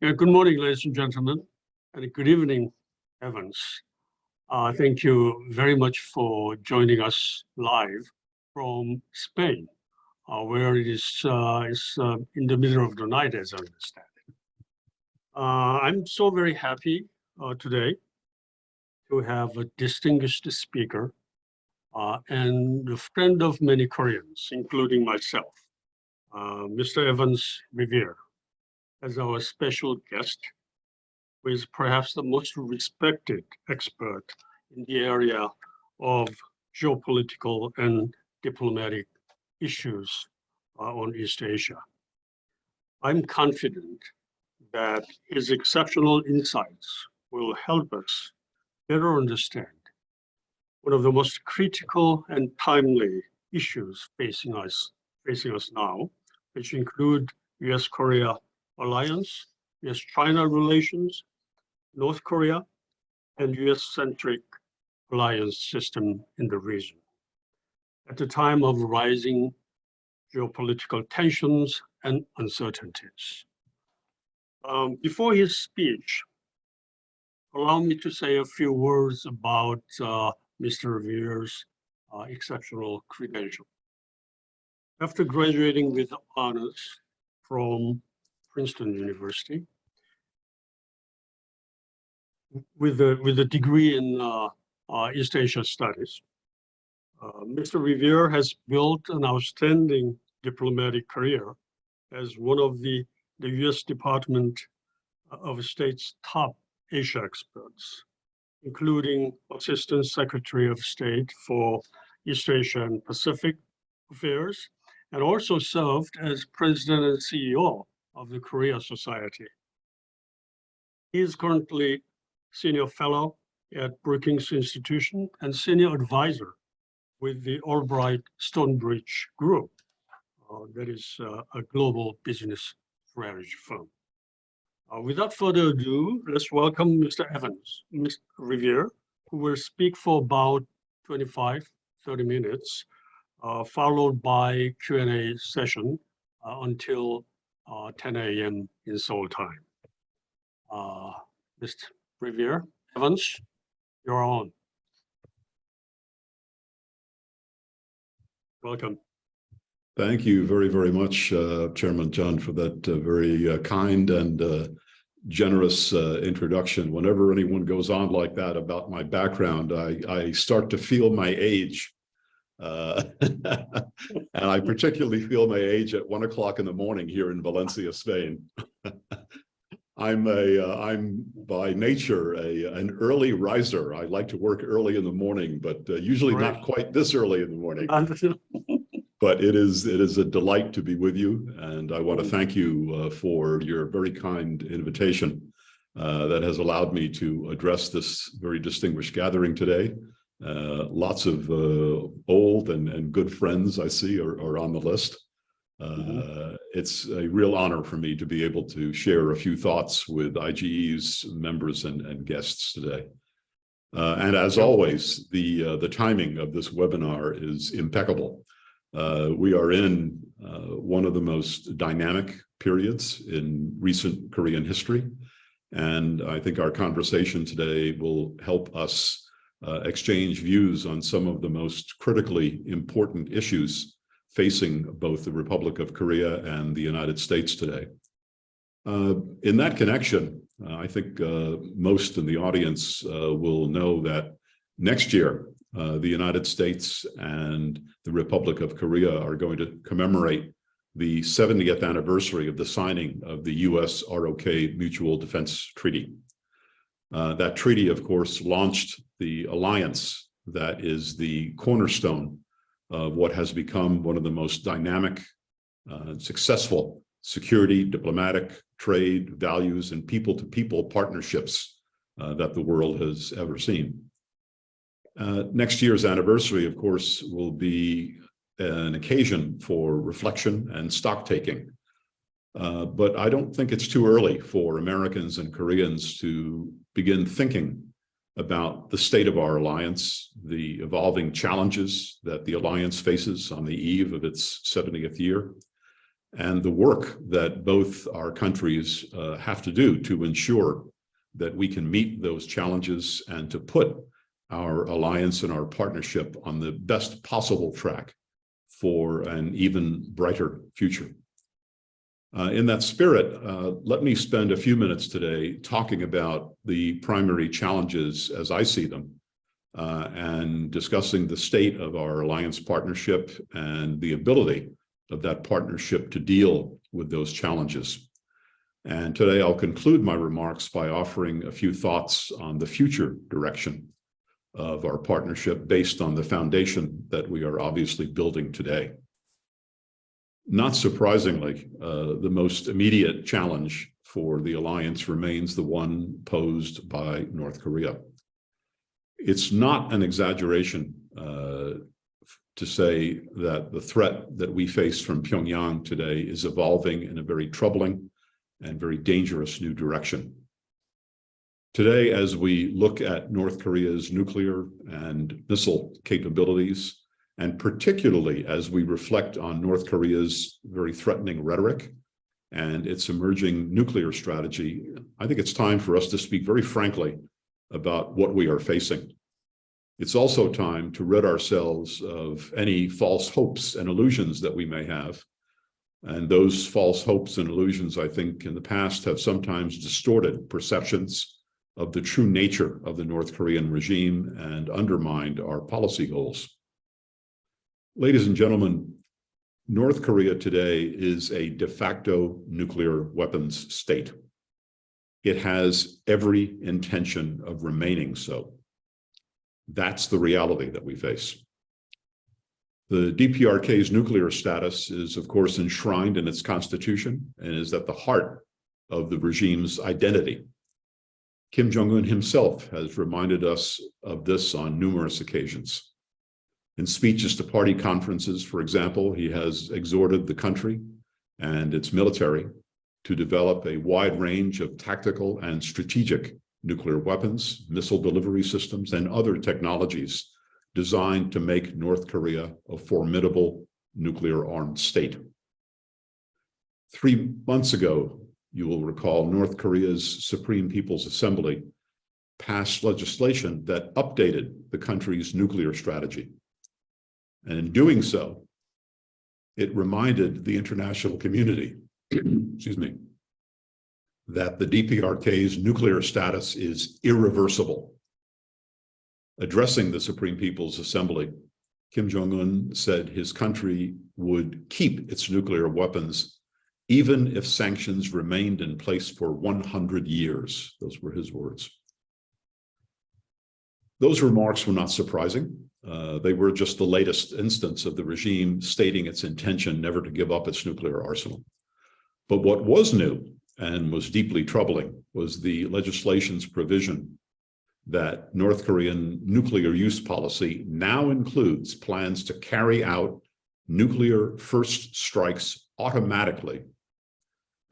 Good morning, ladies and gentlemen, and good evening, Evans. Thank you very much for joining us live from Spain, where it is in the middle of the night, as I understand. I'm so very happy today to have a distinguished speaker and a friend of many Koreans, including myself, Mr. Evans Revere, as our special guest, who is perhaps the most respected expert in the area of geopolitical and diplomatic issues on East Asia. I'm confident that his exceptional insights will help us better understand one of the most critical and timely issues facing us now, which include US-Korea alliance, US-China relations, North Korea, and US-centric alliance system in the region. At the time of rising geopolitical tensions and uncertainties. Before his speech, allow me to say a few words about Mr. Revere's exceptional credential. After graduating with honors from Princeton University, with a degree in East Asia Studies, Mr. Revere has built an outstanding diplomatic career as one of the US Department of State's top Asia experts, including Assistant Secretary of State for East Asia and Pacific Affairs, and also served as President and CEO of the Korea Society. He is currently Senior Fellow at Brookings Institution and Senior Advisor with the Albright Stonebridge Group, that is a global business strategy firm. Without further ado, let's welcome Mr. Evans, Mr. Revere, who will speak for about 25, 30 minutes, followed by Q&A session until 10 a.m. in Seoul time. Mr. Revere, Evans, you're on. Welcome. Thank you very, very much, Chairman John, for that very kind and generous introduction. Whenever anyone goes on like that about my background, I start to feel my age. And I particularly feel my age at 1 o'clock in the morning here in Valencia, Spain. I'm by nature an early riser. I like to work early in the morning, but usually not quite this early in the morning. But it is a delight to be with you, and I want to thank you for your very kind invitation that has allowed me to address this very distinguished gathering today. Lots of old and good friends I see are on the list. It's a real honor for me to be able to share a few thoughts with IGE's members and guests today. And as always, the timing of this webinar is impeccable. We are in one of the most dynamic periods in recent Korean history, and I think our conversation today will help us exchange views on some of the most critically important issues facing both the Republic of Korea and the United States today. In that connection, I think most in the audience will know that next year, the United States and the Republic of Korea are going to commemorate the 70th anniversary of the signing of the US-ROK Mutual Defense Treaty. That treaty, of course, launched the alliance that is the cornerstone of what has become one of the most dynamic, successful security, diplomatic, trade, values, and people-to-people partnerships that the world has ever seen. Next year's anniversary, of course, will be an occasion for reflection and stock taking. But I don't think it's too early for Americans and Koreans to begin thinking about the state of our alliance, the evolving challenges that the alliance faces on the eve of its 70th year, and the work that both our countries have to do to ensure that we can meet those challenges and to put our alliance and our partnership on the best possible track for an even brighter future. In that spirit, let me spend a few minutes today talking about the primary challenges as I see them, and discussing the state of our alliance partnership and the ability of that partnership to deal with those challenges. And today I'll conclude my remarks by offering a few thoughts on the future direction of our partnership based on the foundation that we are obviously building today. Not surprisingly, the most immediate challenge for the alliance remains the one posed by North Korea. It's not an exaggeration to say that the threat that we face from Pyongyang today is evolving in a very troubling and very dangerous new direction. Today, as we look at North Korea's nuclear and missile capabilities, and particularly as we reflect on North Korea's very threatening rhetoric and its emerging nuclear strategy, I think it's time for us to speak very frankly about what we are facing. It's also time to rid ourselves of any false hopes and illusions that we may have. And those false hopes and illusions, I think, in the past have sometimes distorted perceptions of the true nature of the North Korean regime and undermined our policy goals. Ladies and gentlemen, North Korea today is a de facto nuclear weapons state. It has every intention of remaining so. That's the reality that we face. The DPRK's nuclear status is, of course, enshrined in its constitution and is at the heart of the regime's identity. Kim Jong-un himself has reminded us of this on numerous occasions. In speeches to party conferences, for example, he has exhorted the country and its military to develop a wide range of tactical and strategic nuclear weapons, missile delivery systems, and other technologies designed to make North Korea a formidable nuclear-armed state. 3 months ago, you will recall, North Korea's Supreme People's Assembly passed legislation that updated the country's nuclear strategy. And in doing so, it reminded the international community, excuse me, that the DPRK's nuclear status is irreversible. Addressing the Supreme People's Assembly, Kim Jong-un said his country would keep its nuclear weapons even if sanctions remained in place for 100 years. Those were his words. Those remarks were not surprising. They were just the latest instance of the regime stating its intention never to give up its nuclear arsenal. But what was new and was deeply troubling was the legislation's provision that North Korean nuclear use policy now includes plans to carry out nuclear first strikes automatically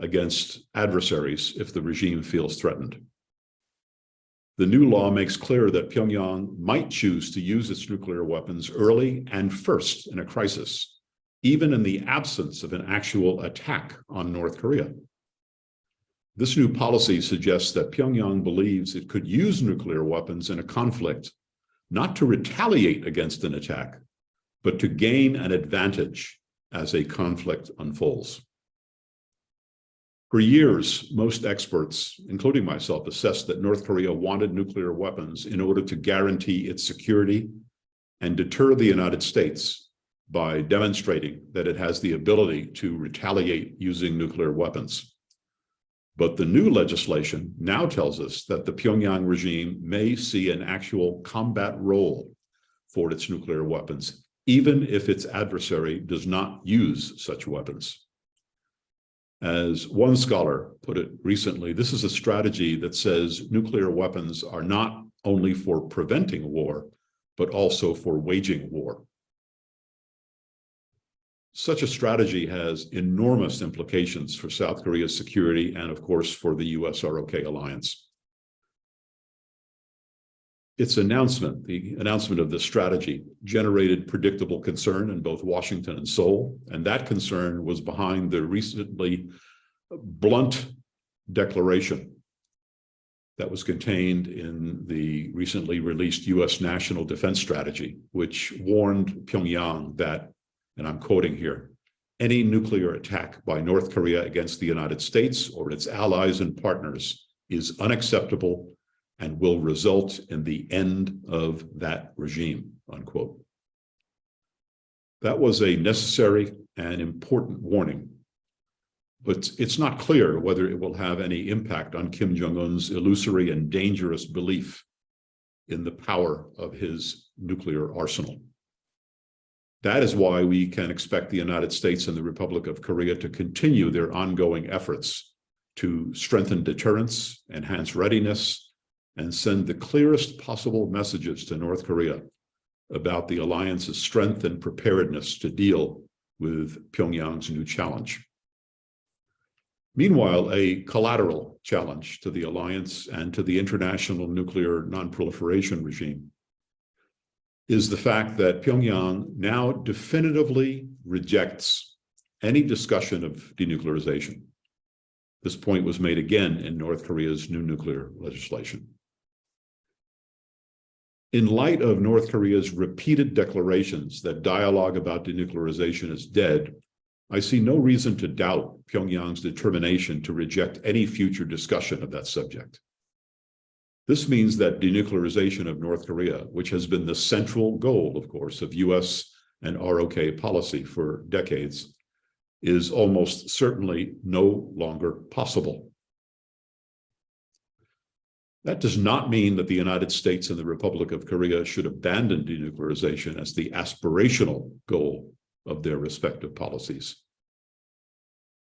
against adversaries if the regime feels threatened. The new law makes clear that Pyongyang might choose to use its nuclear weapons early and first in a crisis, even in the absence of an actual attack on North Korea. This new policy suggests that Pyongyang believes it could use nuclear weapons in a conflict, not to retaliate against an attack, but to gain an advantage as a conflict unfolds. For years, most experts, including myself, assessed that North Korea wanted nuclear weapons in order to guarantee its security and deter the United States by demonstrating that it has the ability to retaliate using nuclear weapons. But the new legislation now tells us that the Pyongyang regime may see an actual combat role for its nuclear weapons, even if its adversary does not use such weapons. As one scholar put it recently, this is a strategy that says nuclear weapons are not only for preventing war, but also for waging war. Such a strategy has enormous implications for South Korea's security and, of course, for the US-ROK alliance. Its announcement, the announcement of this strategy, generated predictable concern in both Washington and Seoul, and that concern was behind the recently blunt declaration that was contained in the recently released U.S. National Defense Strategy, which warned Pyongyang that, and I'm quoting here, any nuclear attack by North Korea against the United States or its allies and partners is unacceptable and will result in the end of that regime, unquote. That was a necessary and important warning, but it's not clear whether it will have any impact on Kim Jong-un's illusory and dangerous belief in the power of his nuclear arsenal. That is why we can expect the United States and the Republic of Korea to continue their ongoing efforts to strengthen deterrence, enhance readiness, and send the clearest possible messages to North Korea about the alliance's strength and preparedness to deal with Pyongyang's new challenge. Meanwhile, a collateral challenge to the alliance and to the international nuclear non-proliferation regime is the fact that Pyongyang now definitively rejects any discussion of denuclearization. This point was made again in North Korea's new nuclear legislation. In light of North Korea's repeated declarations that dialogue about denuclearization is dead, I see no reason to doubt Pyongyang's determination to reject any future discussion of that subject. This means that denuclearization of North Korea, which has been the central goal, of course, of US and ROK policy for decades, is almost certainly no longer possible. That does not mean that the United States and the Republic of Korea should abandon denuclearization as the aspirational goal of their respective policies.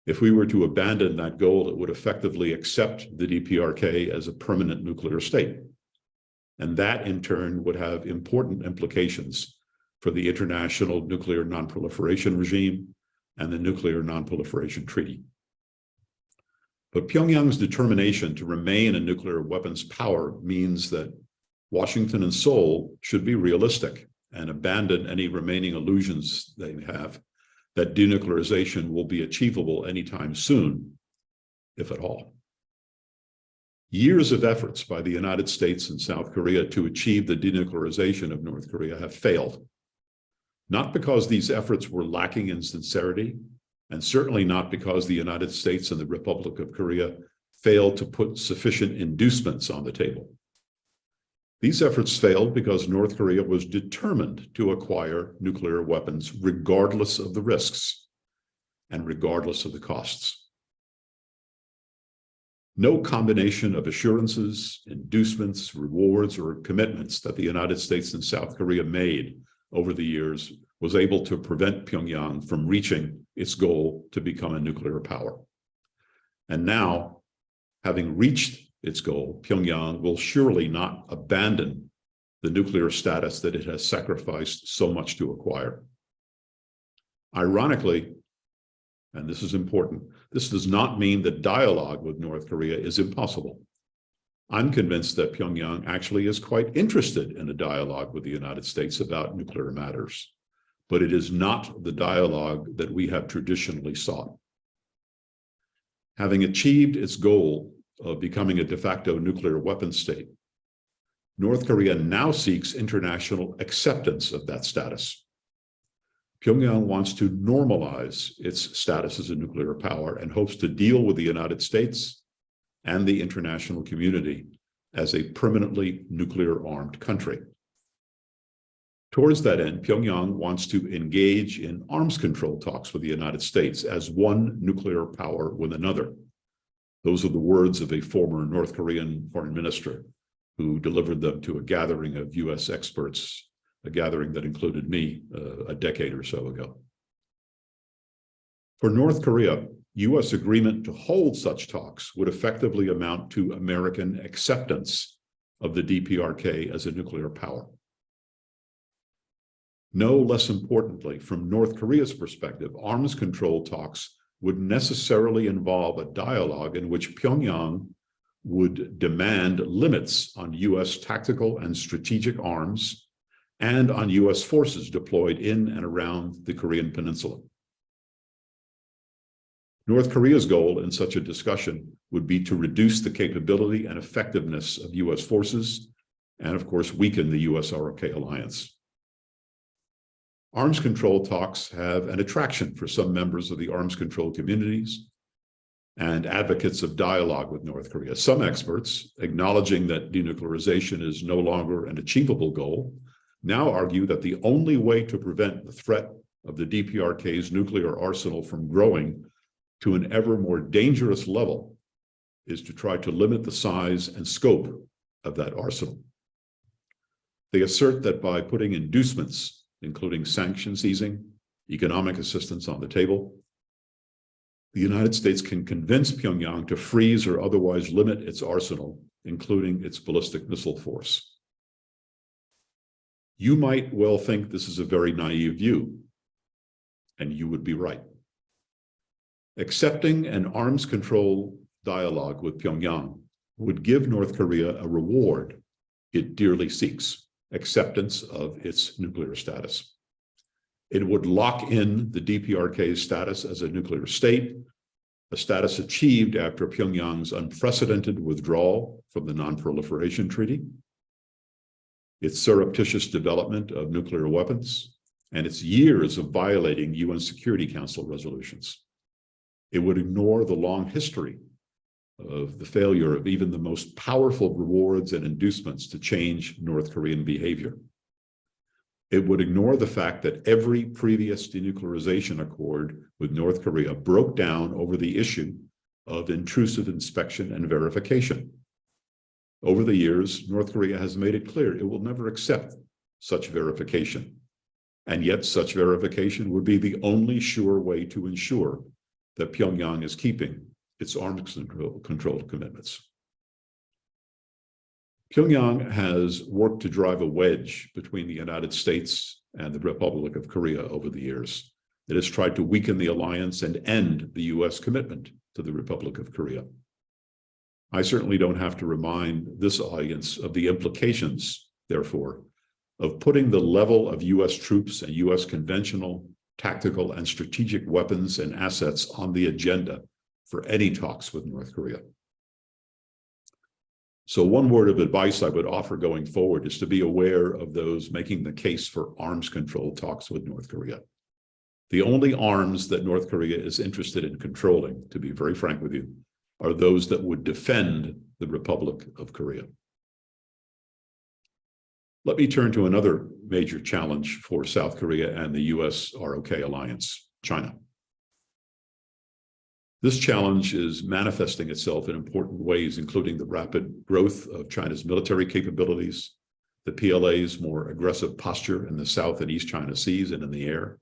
If we were to abandon that goal, it would effectively accept the DPRK as a permanent nuclear state. And that, in turn, would have important implications for the international nuclear non-proliferation regime and the Nuclear Non-Proliferation Treaty. But Pyongyang's determination to remain a nuclear weapons power means that Washington and Seoul should be realistic and abandon any remaining illusions they have that denuclearization will be achievable anytime soon, if at all. Years of efforts by the United States and South Korea to achieve the denuclearization of North Korea have failed, not because these efforts were lacking in sincerity, and certainly not because the United States and the Republic of Korea failed to put sufficient inducements on the table. These efforts failed because North Korea was determined to acquire nuclear weapons regardless of the risks and regardless of the costs. No combination of assurances, inducements, rewards, or commitments that the United States and South Korea made over the years was able to prevent Pyongyang from reaching its goal to become a nuclear power. And now, having reached its goal, Pyongyang will surely not abandon the nuclear status that it has sacrificed so much to acquire. Ironically, and this is important, this does not mean that dialogue with North Korea is impossible. I'm convinced that Pyongyang actually is quite interested in a dialogue with the United States about nuclear matters, but it is not the dialogue that we have traditionally sought. Having achieved its goal of becoming a de facto nuclear weapons state, North Korea now seeks international acceptance of that status. Pyongyang wants to normalize its status as a nuclear power and hopes to deal with the United States and the international community as a permanently nuclear-armed country. Towards that end, Pyongyang wants to engage in arms control talks with the United States as one nuclear power with another. Those are the words of a former North Korean foreign minister who delivered them to a gathering of US experts, a gathering that included me a decade or so ago. For North Korea, US agreement to hold such talks would effectively amount to American acceptance of the DPRK as a nuclear power. No less importantly, from North Korea's perspective, arms control talks would necessarily involve a dialogue in which Pyongyang would demand limits on U.S. tactical and strategic arms and on U.S. forces deployed in and around the Korean Peninsula. North Korea's goal in such a discussion would be to reduce the capability and effectiveness of U.S. forces and, of course, weaken the US-ROK alliance. Arms control talks have an attraction for some members of the arms control communities and advocates of dialogue with North Korea. Some experts, acknowledging that denuclearization is no longer an achievable goal, now argue that the only way to prevent the threat of the DPRK's nuclear arsenal from growing to an ever more dangerous level is to try to limit the size and scope of that arsenal. They assert that by putting inducements, including sanctions easing, economic assistance on the table, the United States can convince Pyongyang to freeze or otherwise limit its arsenal, including its ballistic missile force. You might well think this is a very naive view, and you would be right. Accepting an arms control dialogue with Pyongyang would give North Korea a reward it dearly seeks: acceptance of its nuclear status. It would lock in the DPRK's status as a nuclear state, a status achieved after Pyongyang's unprecedented withdrawal from the Non-Proliferation Treaty, its surreptitious development of nuclear weapons, and its years of violating UN Security Council resolutions. It would ignore the long history of the failure of even the most powerful rewards and inducements to change North Korean behavior. It would ignore the fact that every previous denuclearization accord with North Korea broke down over the issue of intrusive inspection and verification. Over the years, North Korea has made it clear it will never accept such verification. And yet such verification would be the only sure way to ensure that Pyongyang is keeping its arms control commitments. Pyongyang has worked to drive a wedge between the United States and the Republic of Korea over the years. It has tried to weaken the alliance and end the US commitment to the Republic of Korea. I certainly don't have to remind this audience of the implications, therefore, of putting the level of US troops and US conventional, tactical, and strategic weapons and assets on the agenda for any talks with North Korea. So one word of advice I would offer going forward is to be aware of those making the case for arms control talks with North Korea. The only arms that North Korea is interested in controlling, to be very frank with you, are those that would defend the Republic of Korea. Let me turn to another major challenge for South Korea and the US-ROK alliance, China. This challenge is manifesting itself in important ways, including the rapid growth of China's military capabilities, the PLA's more aggressive posture in the South and East China Seas and in the air,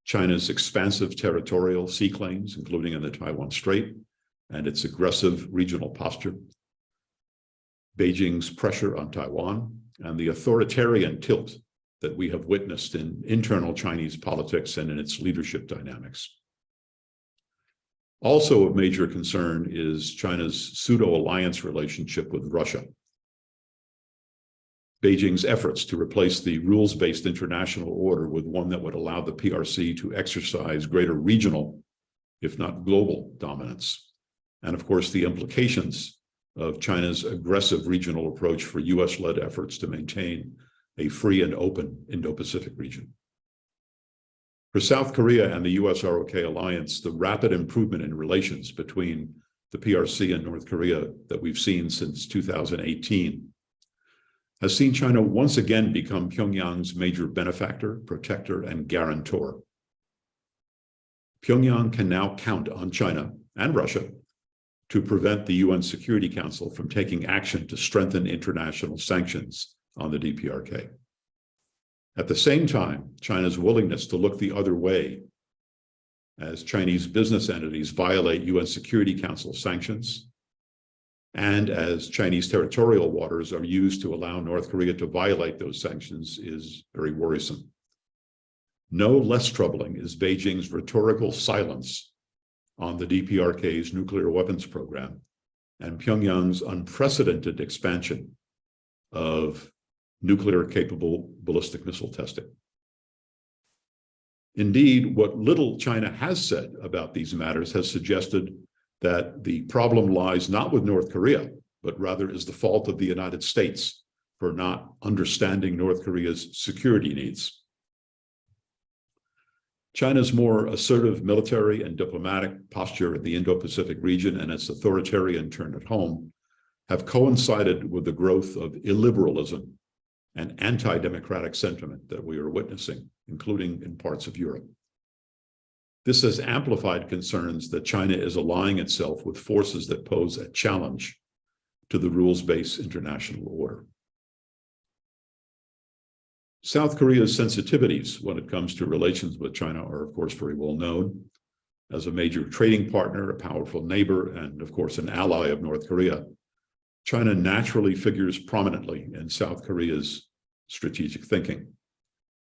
China's expansive territorial sea claims, including in the Taiwan Strait, and its aggressive regional posture, Beijing's pressure on Taiwan, and the authoritarian tilt that we have witnessed in internal Chinese politics and in its leadership dynamics. Also of major concern is China's pseudo-alliance relationship with Russia. Beijing's efforts to replace the rules-based international order with one that would allow the PRC to exercise greater regional, if not global, dominance. And of course, the implications of China's aggressive regional approach for US-led efforts to maintain a free and open Indo-Pacific region. For South Korea and the US-ROK alliance, the rapid improvement in relations between the PRC and North Korea that we've seen since 2018 has seen China once again become Pyongyang's major benefactor, protector, and guarantor. Pyongyang can now count on China and Russia to prevent the UN Security Council from taking action to strengthen international sanctions on the DPRK. At the same time, China's willingness to look the other way as Chinese business entities violate UN Security Council sanctions and as Chinese territorial waters are used to allow North Korea to violate those sanctions is very worrisome. No less troubling is Beijing's rhetorical silence on the DPRK's nuclear weapons program and Pyongyang's unprecedented expansion of nuclear-capable ballistic missile testing. Indeed, what little China has said about these matters has suggested that the problem lies not with North Korea, but rather is the fault of the United States for not understanding North Korea's security needs. China's more assertive military and diplomatic posture in the Indo-Pacific region and its authoritarian turn at home have coincided with the growth of illiberalism and anti-democratic sentiment that we are witnessing, including in parts of Europe. This has amplified concerns that China is allying itself with forces that pose a challenge to the rules-based international order. South Korea's sensitivities when it comes to relations with China are, of course, very well known. As a major trading partner, a powerful neighbor, and, of course, an ally of North Korea, China naturally figures prominently in South Korea's strategic thinking.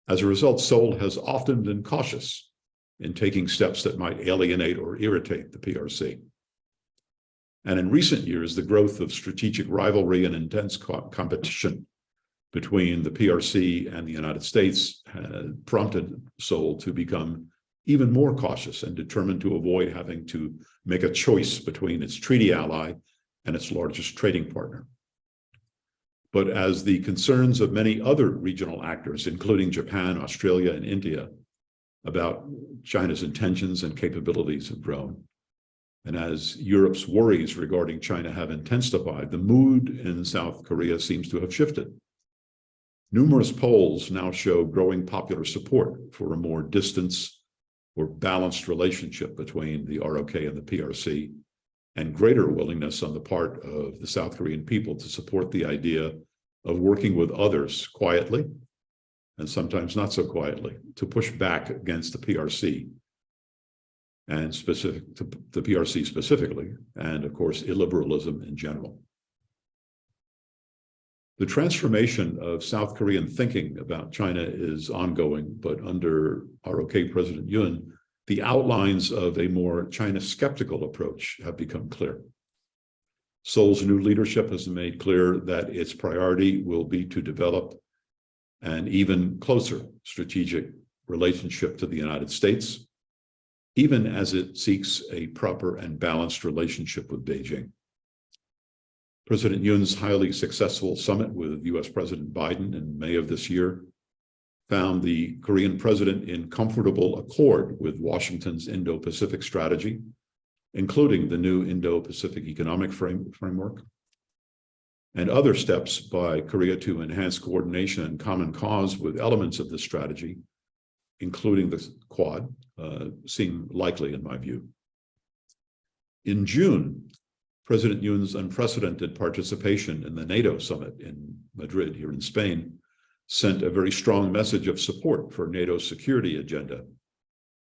As a result, Seoul has often been cautious in taking steps that might alienate or irritate the PRC. And in recent years, the growth of strategic rivalry and intense competition between the PRC and the United States had prompted Seoul to become even more cautious and determined to avoid having to make a choice between its treaty ally and its largest trading partner. But as the concerns of many other regional actors, including Japan, Australia, and India, about China's intentions and capabilities have grown, and as Europe's worries regarding China have intensified, the mood in South Korea seems to have shifted. Numerous polls now show growing popular support for a more distanced or balanced relationship between the ROK and the PRC, and greater willingness on the part of the South Korean people to support the idea of working with others quietly, and sometimes not so quietly, to push back against the PRC, and specific to the PRC specifically, and of course, illiberalism in general. The transformation of South Korean thinking about China is ongoing, but under ROK President Yoon, the outlines of a more China-skeptical approach have become clear. Seoul's new leadership has made clear that its priority will be to develop an even closer strategic relationship to the United States, even as it seeks a proper and balanced relationship with Beijing. President Yoon's highly successful summit with US President Biden in May of this year found the Korean president in comfortable accord with Washington's Indo-Pacific strategy, including the new Indo-Pacific Economic Framework, and other steps by Korea to enhance coordination and common cause with elements of this strategy, including the Quad, seem likely in my view. In June, President Yoon's unprecedented participation in the NATO summit in Madrid here in Spain sent a very strong message of support for NATO's security agenda.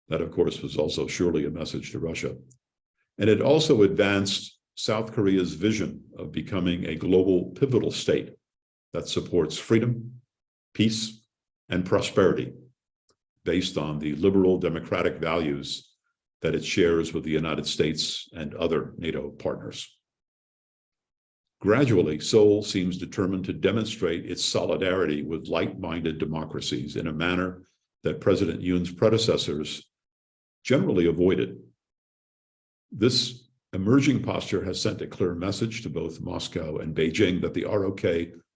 That, of course, was also surely a message to Russia. And it also advanced South Korea's vision of becoming a global pivotal state that supports freedom, peace, and prosperity based on the liberal democratic values that it shares with the United States and other NATO partners. Gradually, Seoul seems determined to demonstrate its solidarity with like-minded democracies in a manner that President Yoon's predecessors generally avoided. This emerging posture has sent a clear message to both Moscow and Beijing that the ROK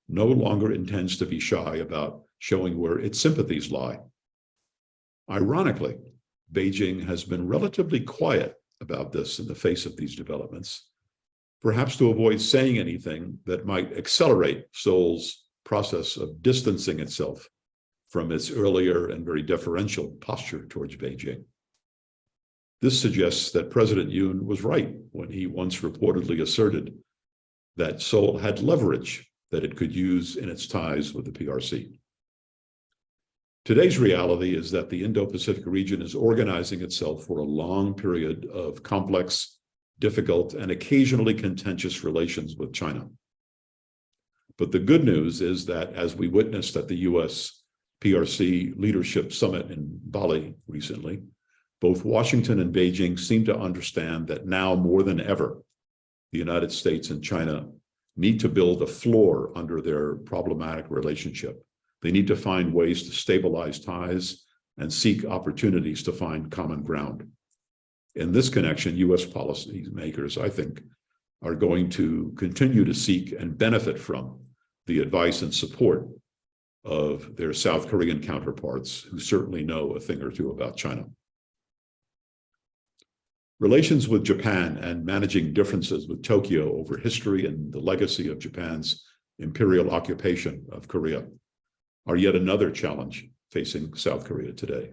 no longer intends to be shy about showing where its sympathies lie. Ironically, Beijing has been relatively quiet about this in the face of these developments, perhaps to avoid saying anything that might accelerate Seoul's process of distancing itself from its earlier and very deferential posture towards Beijing. This suggests that President Yoon was right when he once reportedly asserted that Seoul had leverage that it could use in its ties with the PRC. Today's reality is that the Indo-Pacific region is organizing itself for a long period of complex, difficult, and occasionally contentious relations with China. But the good news is that, as we witnessed at the US PRC Leadership Summit in Bali recently, both Washington and Beijing seem to understand that now more than ever, the United States and China need to build a floor under their problematic relationship. They need to find ways to stabilize ties and seek opportunities to find common ground. In this connection, U.S. policymakers, I think, are going to continue to seek and benefit from the advice and support of their South Korean counterparts, who certainly know a thing or two about China. Relations with Japan and managing differences with Tokyo over history and the legacy of Japan's imperial occupation of Korea are yet another challenge facing South Korea today.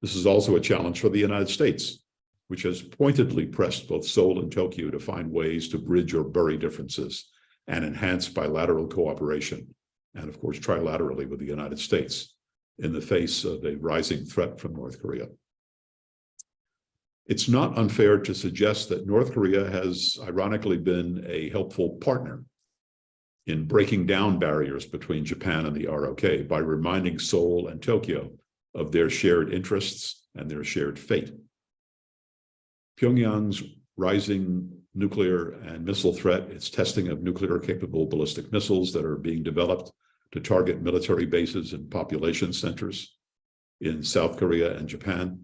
This is also a challenge for the United States, which has pointedly pressed both Seoul and Tokyo to find ways to bridge or bury differences and enhance bilateral cooperation, and of course, trilaterally with the United States in the face of a rising threat from North Korea. It's not unfair to suggest that North Korea has ironically been a helpful partner in breaking down barriers between Japan and the ROK by reminding Seoul and Tokyo of their shared interests and their shared fate. Pyongyang's rising nuclear and missile threat, its testing of nuclear-capable ballistic missiles that are being developed to target military bases and population centers in South Korea and Japan,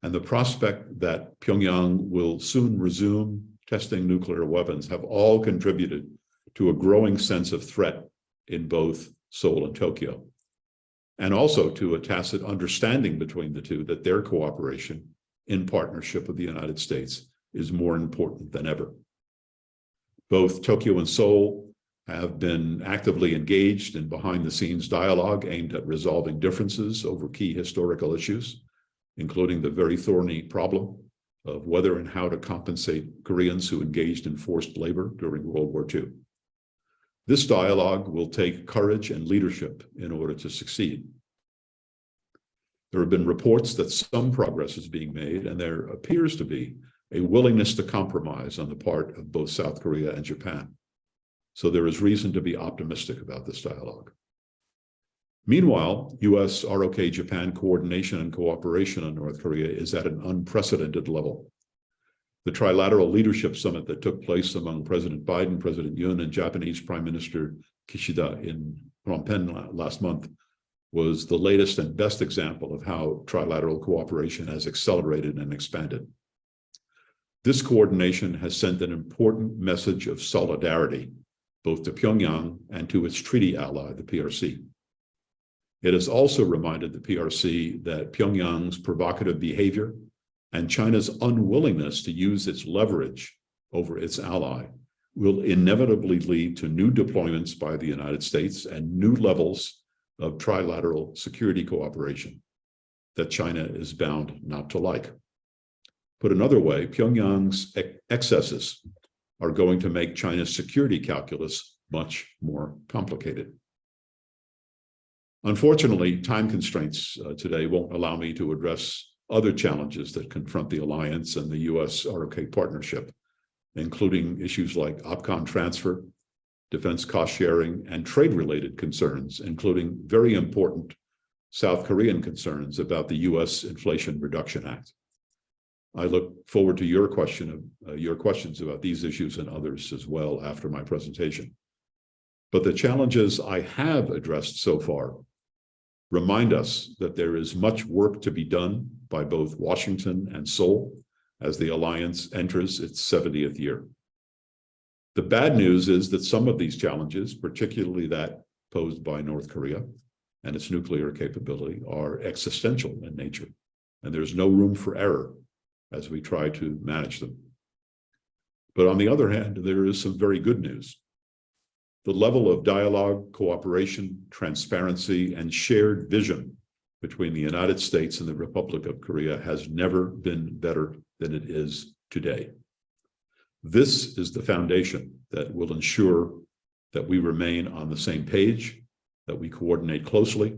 and the prospect that Pyongyang will soon resume testing nuclear weapons have all contributed to a growing sense of threat in both Seoul and Tokyo, and also to a tacit understanding between the two that their cooperation in partnership with the United States is more important than ever. Both Tokyo and Seoul have been actively engaged in behind-the-scenes dialogue aimed at resolving differences over key historical issues, including the very thorny problem of whether and how to compensate Koreans who engaged in forced labor during World War II. This dialogue will take courage and leadership in order to succeed. There have been reports that some progress is being made, and there appears to be a willingness to compromise on the part of both South Korea and Japan. So there is reason to be optimistic about this dialogue. Meanwhile, U.S. ROK Japan coordination and cooperation on North Korea is at an unprecedented level. The trilateral leadership summit that took place among President Biden, President Yoon, and Japanese Prime Minister Kishida in Phnom Penh last month was the latest and best example of how trilateral cooperation has accelerated and expanded. This coordination has sent an important message of solidarity, both to Pyongyang and to its treaty ally, the PRC. It has also reminded the PRC that Pyongyang's provocative behavior and China's unwillingness to use its leverage over its ally will inevitably lead to new deployments by the United States and new levels of trilateral security cooperation that China is bound not to like. Put another way, Pyongyang's excesses are going to make China's security calculus much more complicated. Unfortunately, time constraints today won't allow me to address other challenges that confront the alliance and the U.S. ROK partnership, including issues like OPCON transfer, defense cost sharing, and trade-related concerns, including very important South Korean concerns about the U.S. Inflation Reduction Act. I look forward to your questions about these issues and others as well after my presentation. But the challenges I have addressed so far remind us that there is much work to be done by both Washington and Seoul as the alliance enters its 70th year. The bad news is that some of these challenges, particularly that posed by North Korea and its nuclear capability, are existential in nature, and there's no room for error as we try to manage them. But on the other hand, there is some very good news. The level of dialogue, cooperation, transparency, and shared vision between the United States and the Republic of Korea has never been better than it is today. This is the foundation that will ensure that we remain on the same page, that we coordinate closely,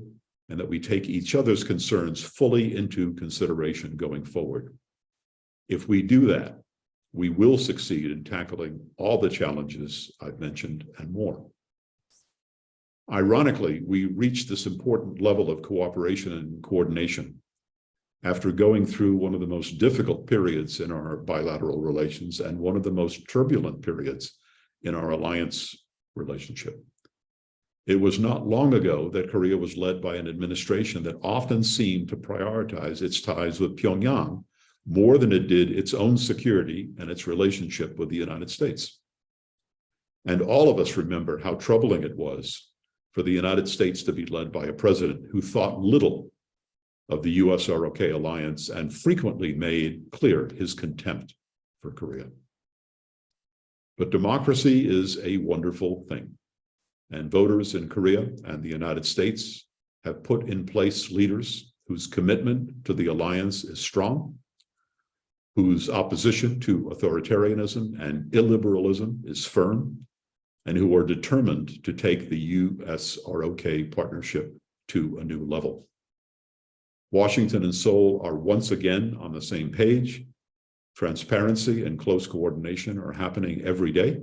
and that we take each other's concerns fully into consideration going forward. If we do that, we will succeed in tackling all the challenges I've mentioned and more. Ironically, we reached this important level of cooperation and coordination after going through one of the most difficult periods in our bilateral relations and one of the most turbulent periods in our alliance relationship. It was not long ago that Korea was led by an administration that often seemed to prioritize its ties with Pyongyang more than it did its own security and its relationship with the United States. And all of us remember how troubling it was for the United States to be led by a president who thought little of the US-ROK alliance and frequently made clear his contempt for Korea. But democracy is a wonderful thing, and voters in Korea and the United States have put in place leaders whose commitment to the alliance is strong, whose opposition to authoritarianism and illiberalism is firm, and who are determined to take the US-ROK partnership to a new level. Washington and Seoul are once again on the same page. Transparency and close coordination are happening every day,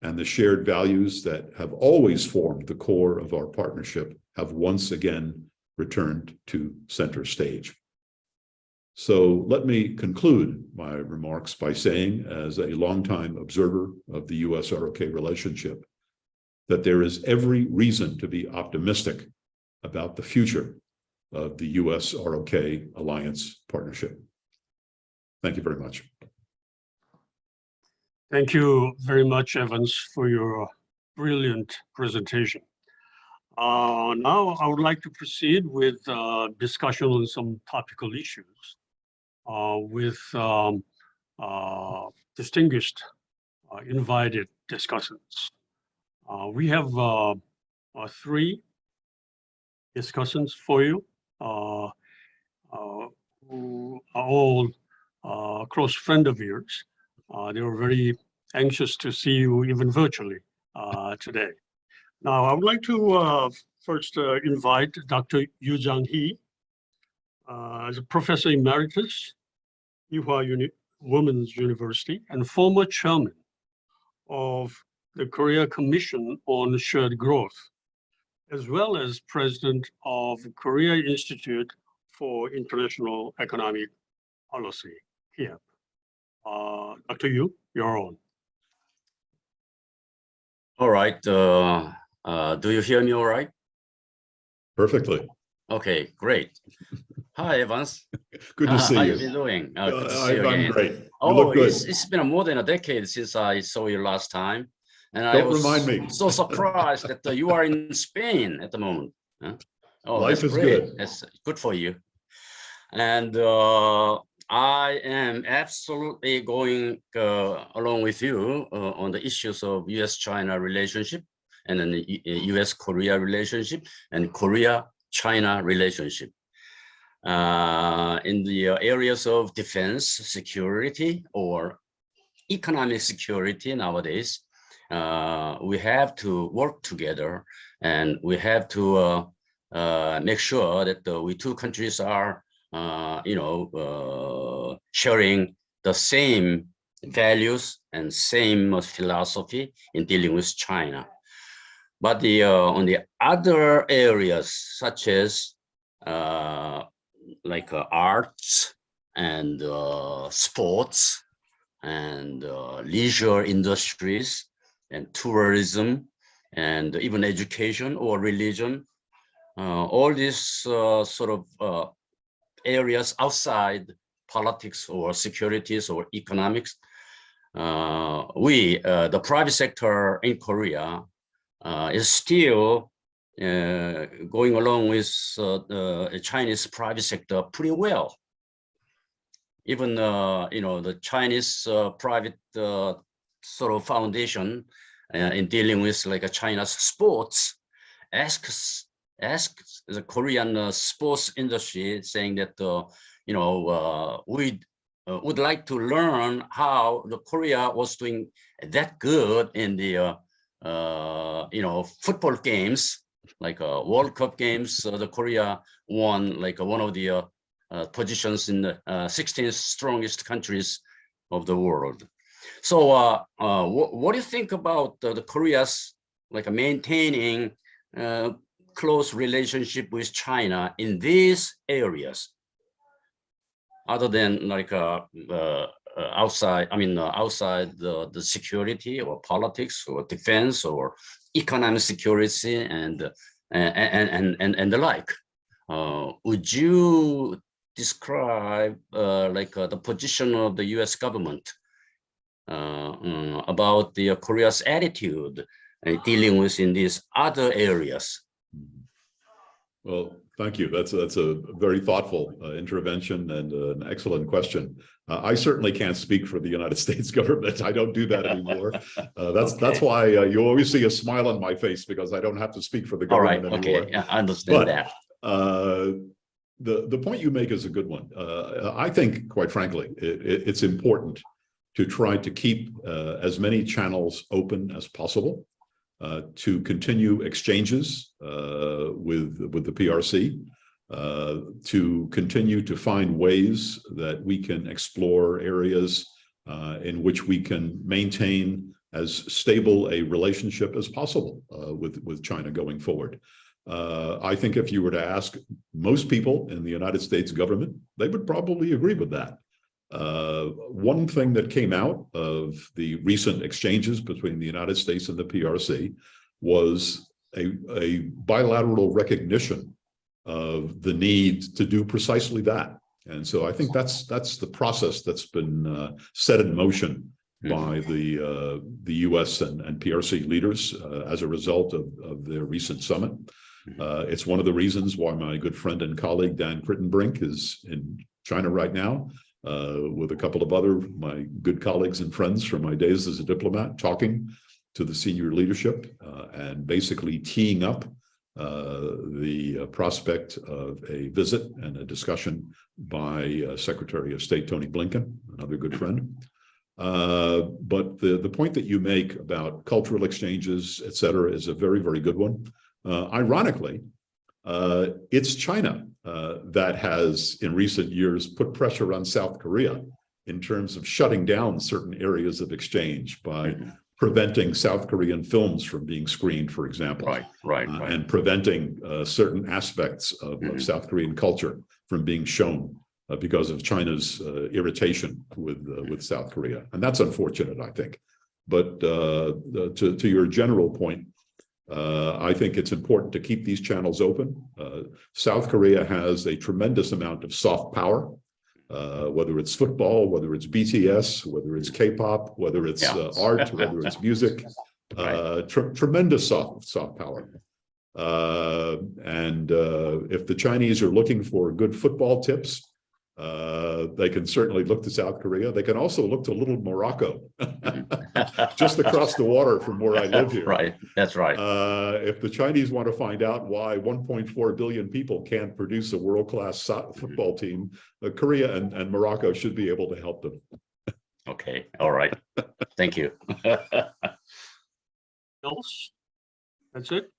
and the shared values that have always formed the core of our partnership have once again returned to center stage. So let me conclude my remarks by saying, as a longtime observer of the US-ROK relationship, that there is every reason to be optimistic about the future of the US-ROK alliance partnership. Thank you very much. Thank you very much, Evans, for your brilliant presentation. Now I would like to proceed with discussion on some topical issues with distinguished invited discussants. We have three discussants for you who are all close friends of yours. They were very anxious to see you even virtually today. Now, I would like to first invite Dr. Yu Jang-hee as a professor emeritus, Ewha Women's University, and former chairman of the Korea Commission on Shared Growth, as well as president of Korea Institute for International Economic Policy, KIEP. Dr. Yu, you're on. All right. Do you hear me all right? Perfectly. Okay, great. Hi, Evans. Good to see How you. you been doing? Good to see you I'm again. great. You Oh, look good. it's been more than a decade since I saw you last time. And I Don't was remind me. so surprised that you are in Spain at the moment. Huh? Oh, Life that's is great. good. That's good for you. And I am absolutely going along with you on the issues of US-China relationship and then the US-Korea relationship and Korea-China relationship. In the areas of defense, security, or economic security nowadays, we have to work together, and we have to make sure that we two countries are sharing the same values and same philosophy in dealing with China. But on the other areas, such as like arts and sports and leisure industries and tourism and even education or religion, all these sort of areas outside politics or securities or economics, the private sector in Korea is still going along with the Chinese private sector pretty well. Even the Chinese private sort of foundation in dealing with like China's sports asks the Korean sports industry, saying that we would like to learn how the Korea was doing that good in the football games, like World Cup games. The Korea won like one of the positions in the 16th strongest countries of the world. So what do you think about the Korea's like maintaining close relationship with China in these areas? other than like outside, outside the security or politics or defense or economic security and the like. Would you describe the position of the U.S. government about the Korea's attitude dealing with in these other areas? Well, thank you. That's a very thoughtful intervention and an excellent question. I certainly can't speak for the United States government. I don't do that anymore. That's why you always see a smile on my face, because I don't have to speak for the government anymore. Okay, yeah, I understand that. The point you make is a good one. I think, quite frankly, it's important to try to keep as many channels open as possible, to continue exchanges with the PRC, to continue to find ways that we can explore areas in which we can maintain as stable a relationship as possible with China going forward. I think if you were to ask most people in the United States government, they would probably agree with that. One thing that came out of the recent exchanges between the United States and the PRC was a bilateral recognition of the need to do precisely that. And so I think that's the process that's been set in motion by the US and PRC leaders as a result of their recent summit. It's one of the reasons why my good friend and colleague Dan Crittenbrink is in China right now, with a couple of other my good colleagues and friends from my days as a diplomat, talking to the senior leadership and basically teeing up the prospect of a visit and a discussion by Secretary of State Tony Blinken, another good friend. But the point that you make about cultural exchanges, et cetera, is a very, very good one. Ironically, it's China that has, in recent years, put pressure on South Korea in terms of shutting down certain areas of exchange by preventing South Korean films from being screened, for example, right. and preventing certain aspects of South Korean culture from being shown because of China's irritation with South Korea. And that's unfortunate, I think. But to your general point, I think it's important to keep these channels open. South Korea has a tremendous amount of soft power, whether it's football, whether it's BTS, whether it's K-pop, whether it's art, whether it's music, tremendous soft power. And if the Chinese are looking for good football tips, they can certainly look to South Korea. They can also look to little Morocco, just across the water from where I live here. Right, that's right. If the Chinese want to find out why 1.4 billion people can't produce a world-class football team, Korea and Morocco should be able to help them. Okay, all right. Thank you. Else? That's it?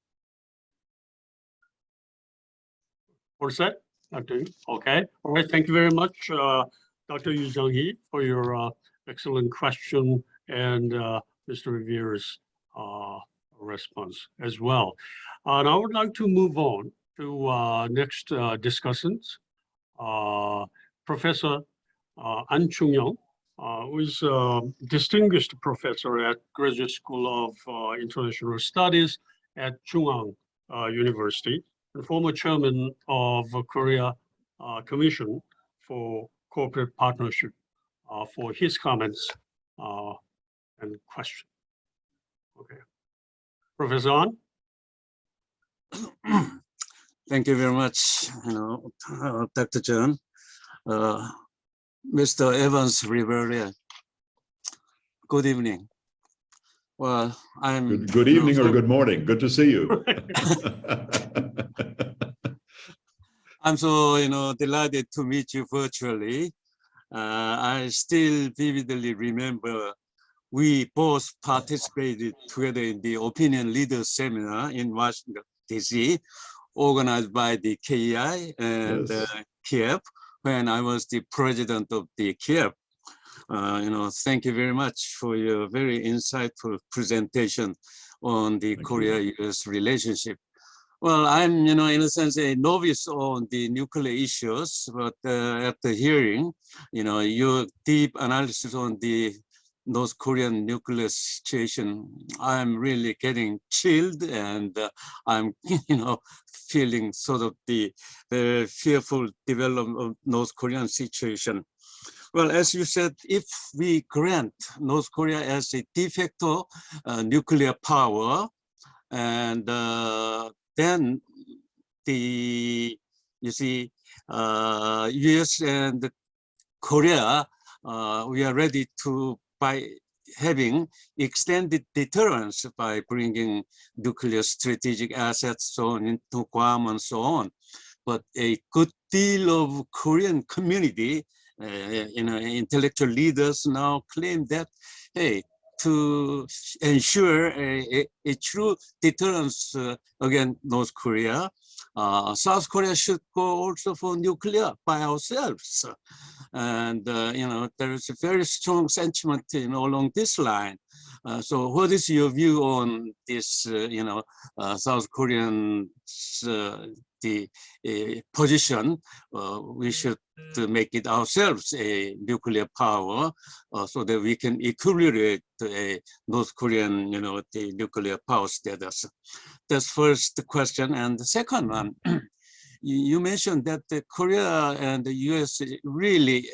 All set? Okay. All right. Thank you very much, Dr. Yu Jung-hee, for your excellent question and Mr. Revere's response as well. And I would like to move on to next discussants. Professor An Chung-young, who is a distinguished professor at Graduate School of International Studies at Chungang University, and former chairman of Korea Commission for Corporate Partnership, for his comments and question. Okay, Professor An. Thank you very much, Dr. John. Mr. Evans Revere, good evening. Well, I'm good evening or good morning. Good to see you. I'm so delighted to meet you virtually. I still vividly remember we both participated together in the Opinion Leaders Seminar in Washington, D.C., organized by the KEI and KIEP, when I was the president of the KIEP. Thank you very much for your very insightful presentation on the Korea-US relationship. Well, I'm, in a sense, a novice on the nuclear issues, but at the hearing, your deep analysis on the North Korean nuclear situation, I'm really getting chilled, and I'm, feeling sort of the fearful development of North Korean situation. Well, as you said, if we grant North Korea as a de facto nuclear power, and then US and Korea, we are ready to, by having extended deterrence by bringing nuclear strategic assets so on into Guam and so on. But a good deal of Korean community, intellectual leaders now claim that, hey, to ensure a true deterrence against North Korea, South Korea should go also for nuclear by ourselves. And, there is a very strong sentiment, along this line. So what is your view on this, South Korean position? We should make it ourselves a nuclear power so that we can equilibrate a North Korean, the nuclear power status. That's first question. And the second one, you mentioned that Korea and the US really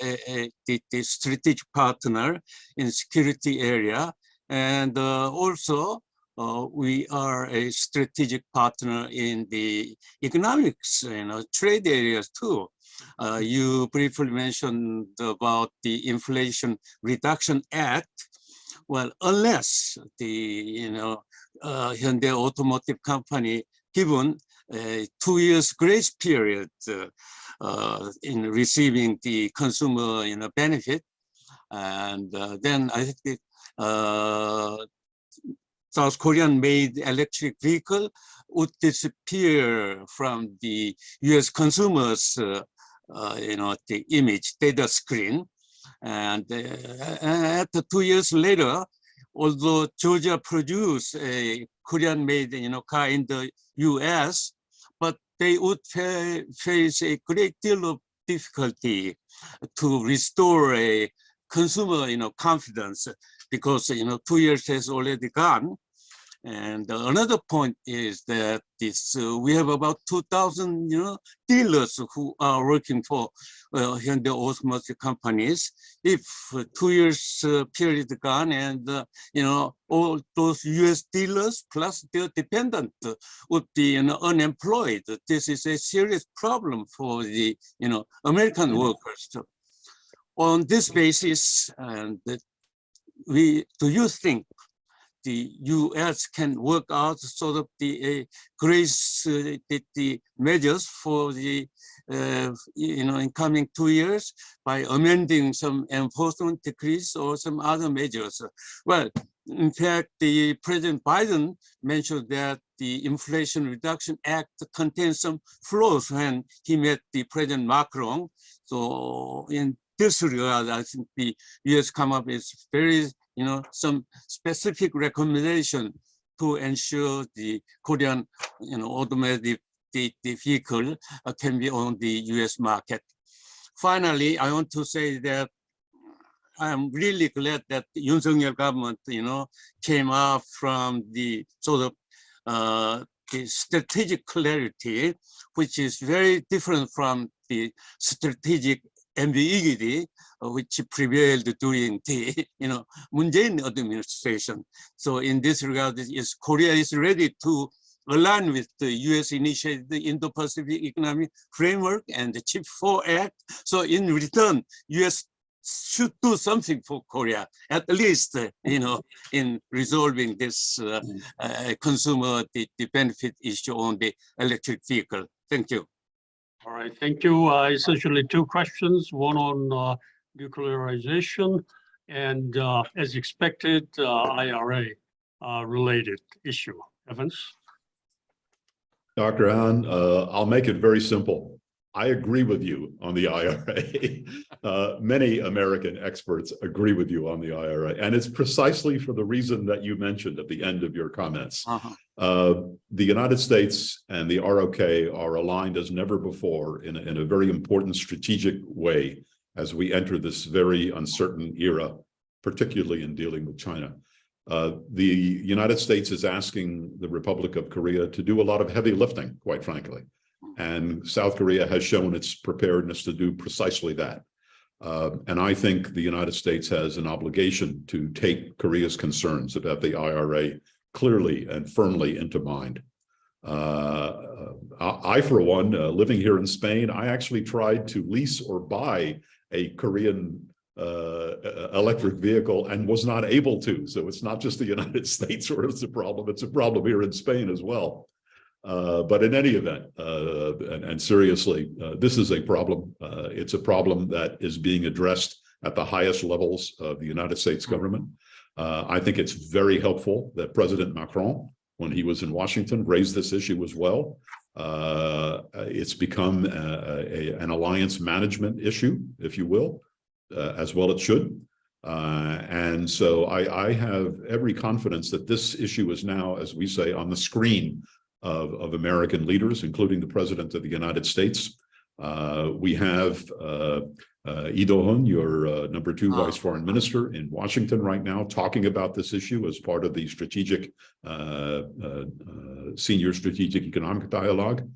the strategic partner in security area. And also, we are a strategic partner in the economics, trade areas too. You briefly mentioned about the Inflation Reduction Act. Well, unless the Hyundai Automotive Company given a 2 years grace period in receiving the consumer benefit, and then I think South Korean made electric vehicle would disappear from the US consumers the image data screen. And after 2 years later, although Georgia produced a Korean made car in the US, but they would face a great deal of difficulty to restore a consumer confidence, because 2 years has already gone. And another point is that we have about 2,000 dealers who are working for Hyundai Automotive companies. If 2 years period gone, and all those US dealers plus their dependent would be unemployed, this is a serious problem for the American workers. On this basis, and do you think the US can work out sort of the grace the measures for the in coming 2 years by amending some enforcement decrees or some other measures? Well, in fact, the President Biden mentioned that the Inflation Reduction Act contains some flaws when he met the President Macron. So in this regard, I think the US come up with very some specific recommendation to ensure the Korean automotive the vehicle can be on the US market. Finally, I want to say that I'm really glad that the Yoon Suk-yeol government came up from the sort of the strategic clarity, which is very different from the strategic ambiguity which prevailed during the Moon Jae-in administration. So in this regard, Korea is ready to align with the US initiated the Indo-Pacific Economic Framework and the CHIP 4 Act. So in return, US should do something for Korea, at least in resolving this consumer the benefit issue on the electric vehicle. Thank you. All right, thank you. Essentially 2 questions, one on nuclearization and as expected, IRA related issue. Evans? Dr. Han, I'll make it very simple. I agree with you on the IRA. Many American experts agree with you on the IRA, and it's precisely for the reason that you mentioned at the end of your comments. The United States and the ROK are aligned as never before in a very important strategic way as we enter this very uncertain era, particularly in dealing with China. The United States is asking the Republic of Korea to do a lot of heavy lifting, quite frankly. And South Korea has shown its preparedness to do precisely that. And I think the United States has an obligation to take Korea's concerns about the IRA clearly and firmly into mind. I, for one, living here in Spain, I actually tried to lease or buy a Korean electric vehicle and was not able to. So it's not just the United States where it's a problem here in Spain as well. But in any event, and seriously, this is a problem. It's a problem that is being addressed at the highest levels of the United States government. I think it's very helpful that President Macron, when he was in Washington, raised this issue as well. It's become an alliance management issue, if you will, as well it should. And so I have every confidence that this issue is now, as we say, on the screen of American leaders, including the President of the United States. We have Lee Do-hun, your number 2 Vice Foreign Minister in Washington right now, talking about this issue as part of the strategic senior strategic economic dialogue,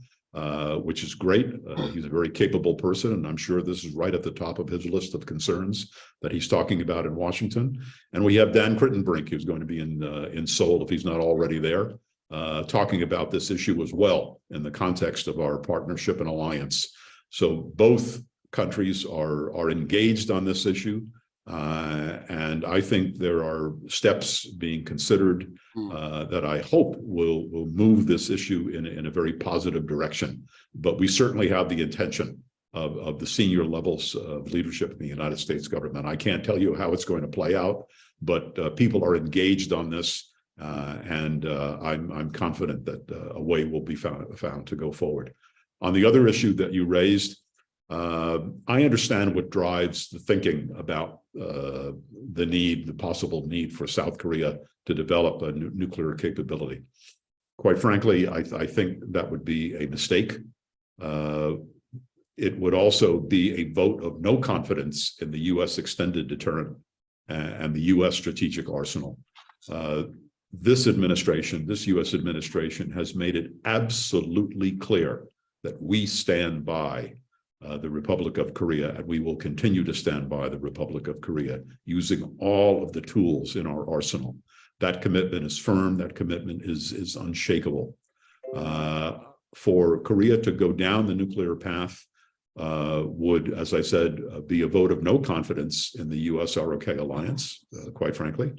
which is great. He's a very capable person, and I'm sure this is right at the top of his list of concerns that he's talking about in Washington. And we have Dan Crittenbrink, who's going to be in Seoul, if he's not already there, talking about this issue as well in the context of our partnership and alliance. So both countries are engaged on this issue, and I think there are steps being considered that I hope will move this issue in a very positive direction. But we certainly have the intention of the senior levels of leadership in the United States government. I can't tell you how it's going to play out, but people are engaged on this. And I'm confident that a way will be found to go forward. On the other issue that you raised, I understand what drives the thinking about the possible need for South Korea to develop a nuclear capability. Quite frankly, I think that would be a mistake. It would also be a vote of no confidence in the U.S. extended deterrent and the U.S. strategic arsenal. This U.S. administration has made it absolutely clear that we stand by the Republic of Korea, and we will continue to stand by the Republic of Korea using all of the tools in our arsenal. That commitment is firm. That commitment is unshakable. For Korea to go down the nuclear path would, as I said, be a vote of no confidence in the U.S.-ROK alliance, quite frankly.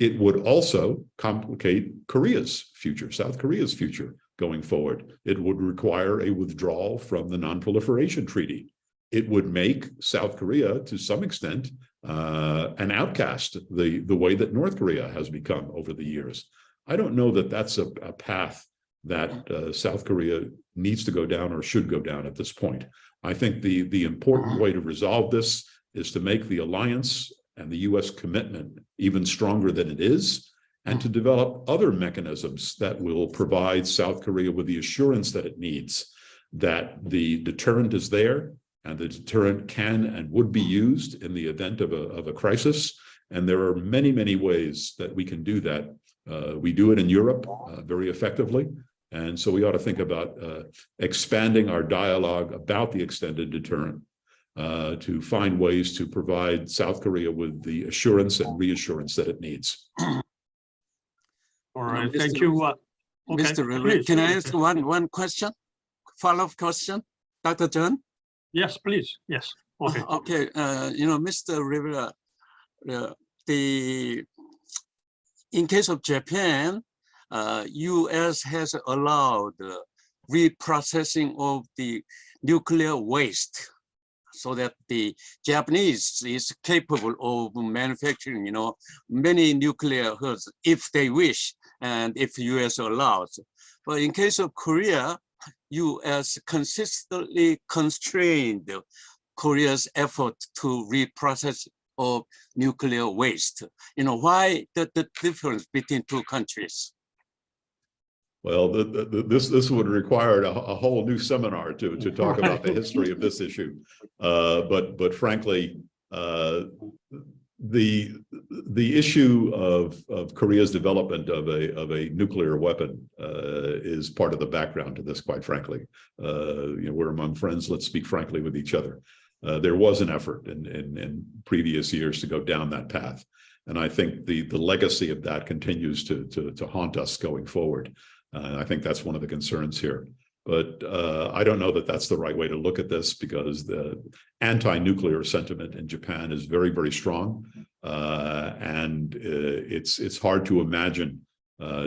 It would also complicate Korea's future, South Korea's future going forward. It would require a withdrawal from the Non-Proliferation Treaty. It would make South Korea, to some extent, an outcast, the way that North Korea has become over the years. I don't know that that's a path that South Korea needs to go down or should go down at this point. I think the important way to resolve this is to make the alliance and the U.S. commitment even stronger than it is, and to develop other mechanisms that will provide South Korea with the assurance that it needs, that the deterrent is there, and the deterrent can and would be used in the event of a crisis. And there are many, many ways that we can do that. We do it in Europe very effectively. And so we ought to think about expanding our dialogue about the extended deterrent to find ways to provide South Korea with the assurance and reassurance that it needs. All right, thank you. Okay, Mr. Revere, can I ask one question? Follow-up question, Dr. John? Yes, please. Yes. Okay. Okay. Mr. Revere, in case of Japan, U.S. has allowed reprocessing of the nuclear waste, so that the Japanese is capable of manufacturing, many nuclear hubs if they wish, and if U.S. allows. But in case of Korea, U.S. consistently constrained Korea's effort to reprocess of nuclear waste? Why the difference between two countries? Well, this would require a whole new seminar to talk about the history of this issue. But frankly, the issue of Korea's development of a nuclear weapon is part of the background to this, quite frankly. We're among friends, let's speak frankly with each other. There was an effort in previous years to go down that path. And I think the legacy of that continues to haunt us going forward. I think that's one of the concerns here. But I don't know that that's the right way to look at this, because the anti-nuclear sentiment in Japan is very, very strong. And it's hard to imagine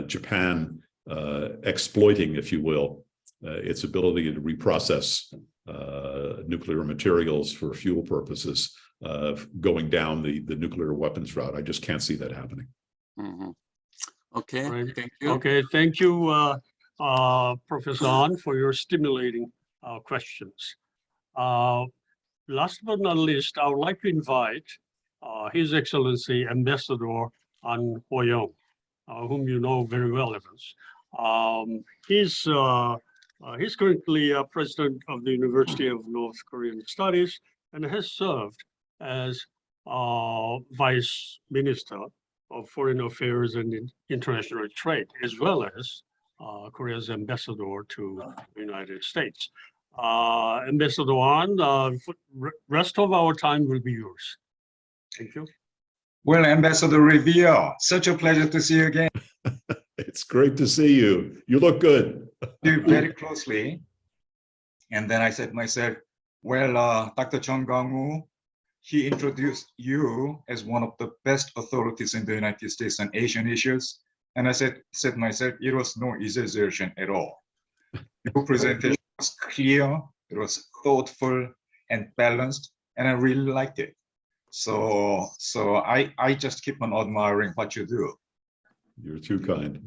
Japan exploiting, if you will, its ability to reprocess nuclear materials for fuel purposes, going down the nuclear weapons route. I just can't see that happening. Mm-hmm. Okay, Right. thank you. Okay, thank you, Professor Han, for your stimulating questions. Last but not least, I would like to invite His Excellency Ambassador An Ho-young, whom you know very well, Evans. He's currently president of the University of North Korean Studies and has served as Vice Minister of Foreign Affairs and International Trade, as well as Korea's ambassador to the United States. Ambassador Han, rest of our time will be yours. Thank you. Well, Ambassador Revere, such a pleasure to see you again. It's great to see you. You look good. You very closely. And then I said to myself, well, Dr. Chung Gang-woo, he introduced you as one of the best authorities in the United States on Asian issues. And I said to myself, it was no exaggeration at all. Your presentation was clear, it was thoughtful and balanced, and I really liked it. So I just keep on admiring what you do. You're too kind.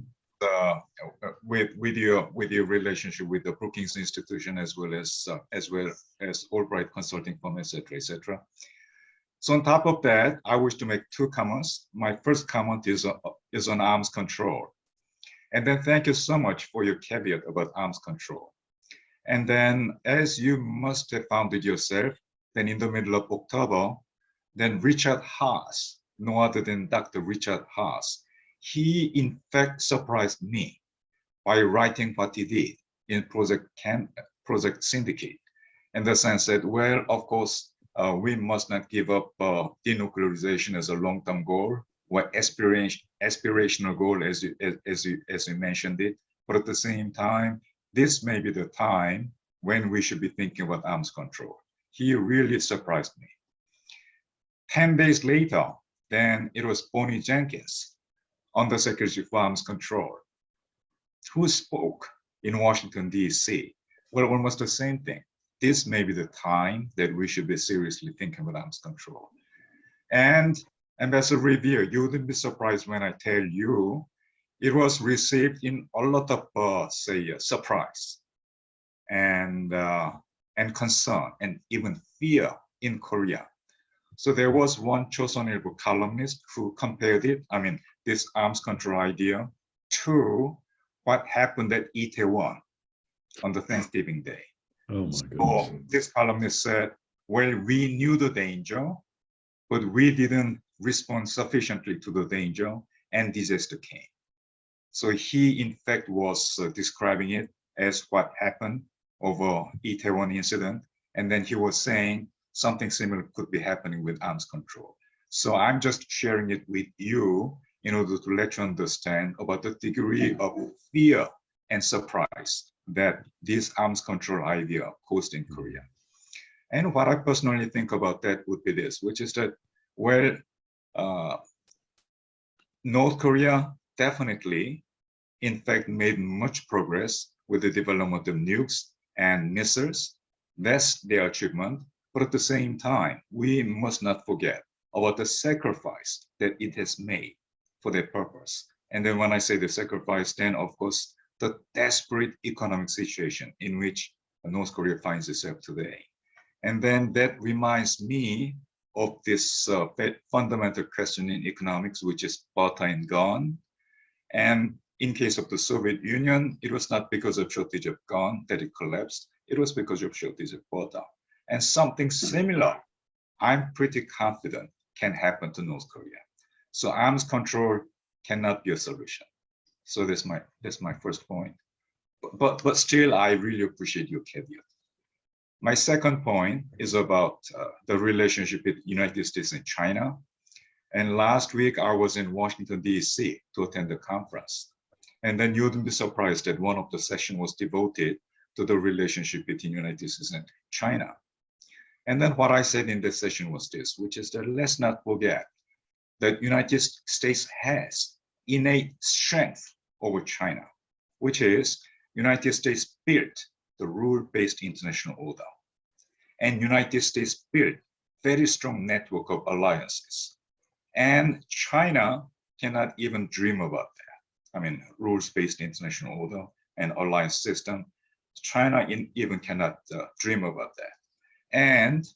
With your relationship with the Brookings institution, as well as Albright consulting firm, etc., etc. So on top of that, I wish to make two comments. My first comment is on arms control, and then thank you so much for your caveat about arms control. And then, as you must have found it yourself, then in the middle of October, then Richard Haas, no other than Dr. Richard Haas, he in fact surprised me by writing what he did in Project Syndicate, in the sense that, well, of course, we must not give up denuclearization as a long-term goal or aspirational goal, as you mentioned it. But at the same time, this may be the time when we should be thinking about arms control. He really surprised me. 10 days later, then it was Bonnie Jenkins, Undersecretary for Arms Control, who spoke in Washington, D.C. Well, almost the same thing. This may be the time that we should be seriously thinking about arms control. And Ambassador Revere, you wouldn't be surprised when I tell you it was received in a lot of, surprise and concern and even fear in Korea. So there was one Chosunilbo columnist who compared it, this arms control idea, to what happened at Itaewon on the Thanksgiving Day. Oh my So goodness. this columnist said, well, we knew the danger, but we didn't respond sufficiently to the danger, and disaster came. So he, in fact, was describing it as what happened over Itaewon incident, and then he was saying something similar could be happening with arms control. So I'm just sharing it with you in order to let you understand about the degree of fear and surprise that this arms control idea caused in Korea. And what I personally think about that would be this, which is that, well, North Korea definitely, in fact, made much progress with the development of nukes and missiles. That's their achievement. But at the same time, we must not forget about the sacrifice that it has made for that purpose. And then when I say the sacrifice, then of course, the desperate economic situation in which North Korea finds itself today. And then that reminds me of this fundamental question in economics, which is butter and gun. And in case of the Soviet Union, it was not because of shortage of gun that it collapsed. It was because of shortage of butter. And something similar, I'm pretty confident, can happen to North Korea. So arms control cannot be a solution. So that's my first point. But still, I really appreciate your caveat. My second point is about the relationship with the United States and China. And last week, I was in Washington, D.C. to attend the conference. And then you wouldn't be surprised that one of the sessions was devoted to the relationship between the United States and China. And then what I said in this session was this, which is that let's not forget that United States has innate strength over China, which is United States built the rule-based international order. And United States built very strong network of alliances. And China cannot even dream about that. I mean, rules-based international order and alliance system. China even cannot dream about that. And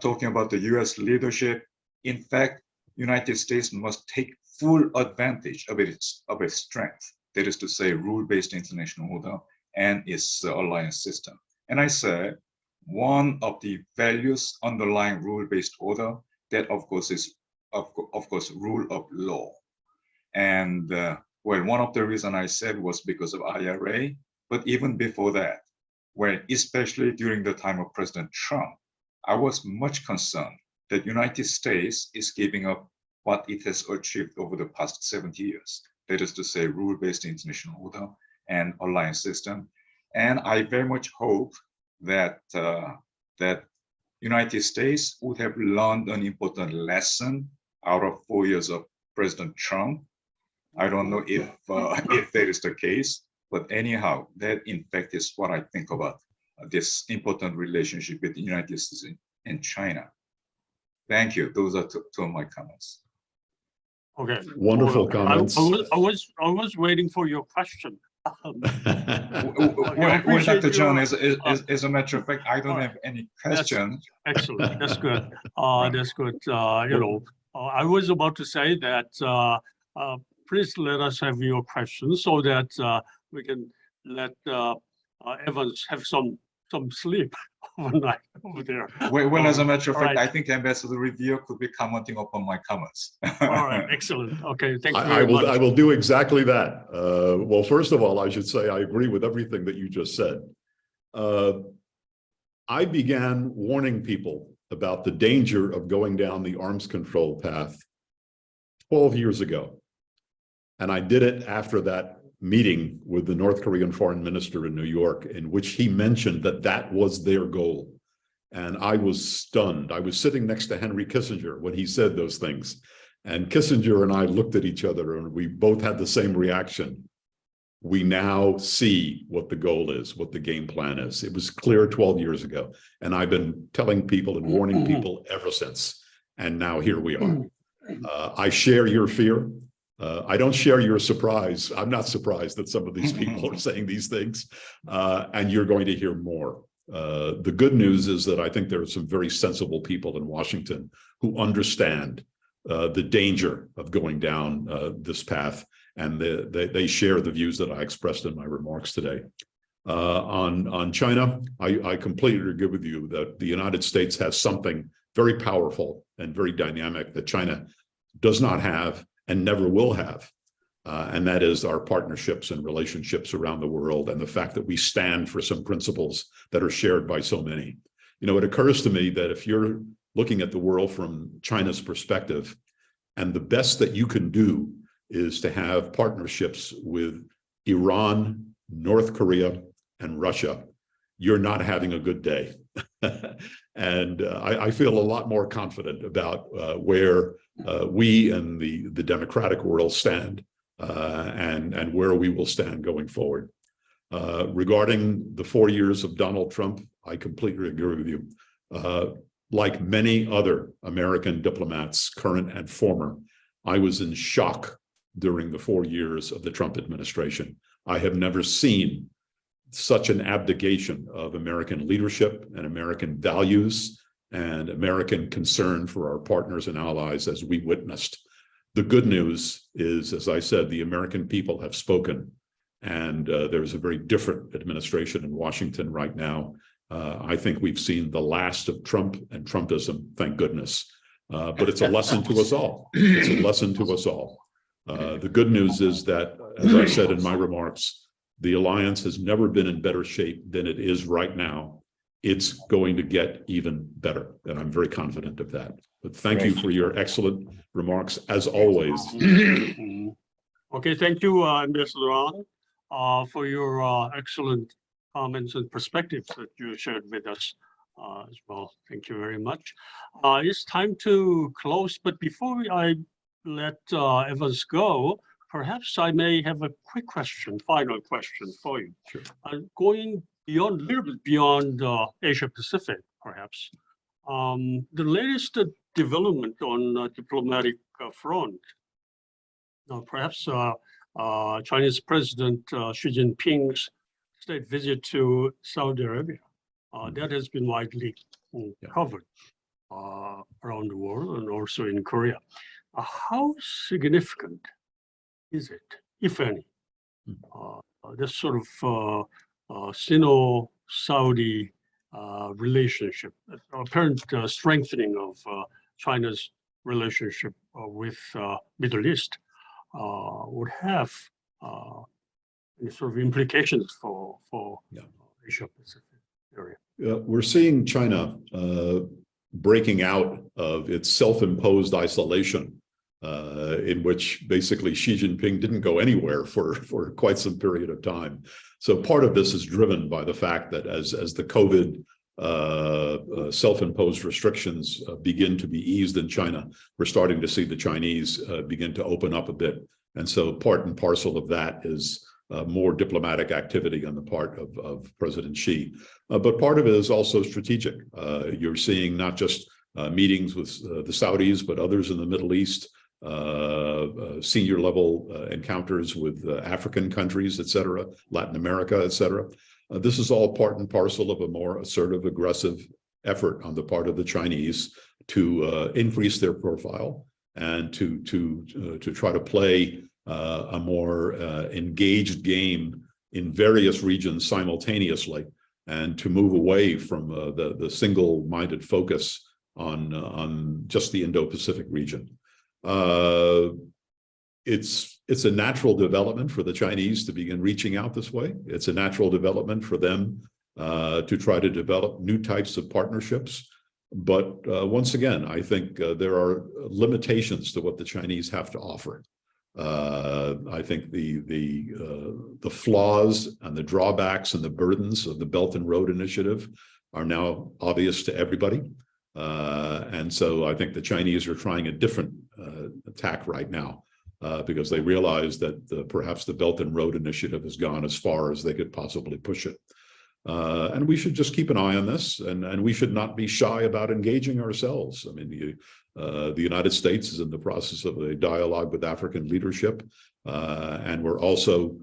talking about the US leadership, in fact, United States must take full advantage of its strength. That is to say, rule-based international order and its alliance system. And I said, one of the values underlying rule-based order, that of course is, of course, rule of law. And well, one of the reasons I said was because of IRA, but even before that, well, especially during the time of President Trump, I was much concerned that United States is giving up what it has achieved over the past 70 years. That is to say, rule-based international order and alliance system. And I very much hope that that United States would have learned an important lesson out of 4 years of President Trump. I don't know if that is the case, but anyhow, that in fact is what I think about this important relationship with the United States and China. Thank you. Those are two of my comments. Okay. Wonderful Well, comments. I was waiting for your question. Well, Dr. John, as a matter of fact, I don't have any question. Excellent. That's good. Right. That's good. I was about to say that please let us have your questions so that we can let Evans have some sleep overnight over there. Well, as a matter of fact, right. I think Ambassador Revere could be commenting upon my comments. All right. Excellent. Okay. Thank you very much. I will do exactly that. Well, first of all, I should say I agree with everything that you just said. I began warning people about the danger of going down the arms control path 12 years ago. And I did it after that meeting with the North Korean foreign minister in New York, in which he mentioned that that was their goal. And I was stunned. I was sitting next to Henry Kissinger when he said those things. And Kissinger and I looked at each other and we both had the same reaction. We now see what the goal is, what the game plan is. It was clear 12 years ago. And I've been telling people and warning people ever since. And now here we are. I share your fear. I don't share your surprise. I'm not surprised that some of these people are saying these things, and you're going to hear more. The good news is that I think there are some very sensible people in Washington who understand the danger of going down this path, and they share the views that I expressed in my remarks today. On China, I completely agree with you that the United States has something very powerful and very dynamic that China does not have and never will have. And that is our partnerships and relationships around the world, and the fact that we stand for some principles that are shared by so many. You know, it occurs to me that if you're looking at the world from China's perspective, and the best that you can do is to have partnerships with Iran, North Korea, and Russia, you're not having a good day. And I feel a lot more confident about where we and the democratic world stand, and where we will stand going forward. Regarding the 4 years of Donald Trump, I completely agree with you. Like many other American diplomats, current and former, I was in shock during the 4 years of the Trump administration. I have never seen such an abdication of American leadership and American values and American concern for our partners and allies as we witnessed. The good news is, as I said, the American people have spoken, and there's a very different administration in Washington right now. I think we've seen the last of Trump and Trumpism, thank goodness. But it's a lesson to us all. It's a lesson to us all. The good news is that, as I said in my remarks, the alliance has never been in better shape than it is right now. It's going to get even better, and I'm very confident of that. But thank you for your excellent remarks, as always. Okay, thank you, Ambassador Ahn, for your excellent comments and perspectives that you shared with us as well. Thank you very much. It's time to close, but before I let Evans go, perhaps I may have a quick question, final question for you. Sure. Going beyond, a little bit beyond Asia Pacific, perhaps. The latest development on diplomatic front, perhaps Chinese President Xi Jinping's state visit to Saudi Arabia. That has been widely covered around the world and also in Korea. How significant is it, if any, this sort of Sino-Saudi relationship, apparent strengthening of China's relationship with Middle East would have any sort of implications for Asia Pacific area? We're seeing China breaking out of its self-imposed isolation, in which basically Xi Jinping didn't go anywhere for quite some period of time. So part of this is driven by the fact that as the COVID self-imposed restrictions begin to be eased in China, we're starting to see the Chinese begin to open up a bit. And so part and parcel of that is more diplomatic activity on the part of President Xi. But part of it is also strategic. You're seeing not just meetings with the Saudis, but others in the Middle East, senior level encounters with African countries, et cetera, Latin America, et cetera. This is all part and parcel of a more assertive, aggressive effort on the part of the Chinese to increase their profile and to try to play a more engaged game in various regions simultaneously, and to move away from the single-minded focus on just the Indo-Pacific region. It's a natural development for the Chinese to begin reaching out this way. It's a natural development for them to try to develop new types of partnerships. But once again, I think there are limitations to what the Chinese have to offer. I think the flaws and the drawbacks and the burdens of the Belt and Road Initiative are now obvious to everybody. And so I think the Chinese are trying a different tack right now because they realize that perhaps the Belt and Road Initiative has gone as far as they could possibly push it. And we should just keep an eye on this, and we should not be shy about engaging ourselves. I mean, the United States is in the process of a dialogue with African leadership, and we're also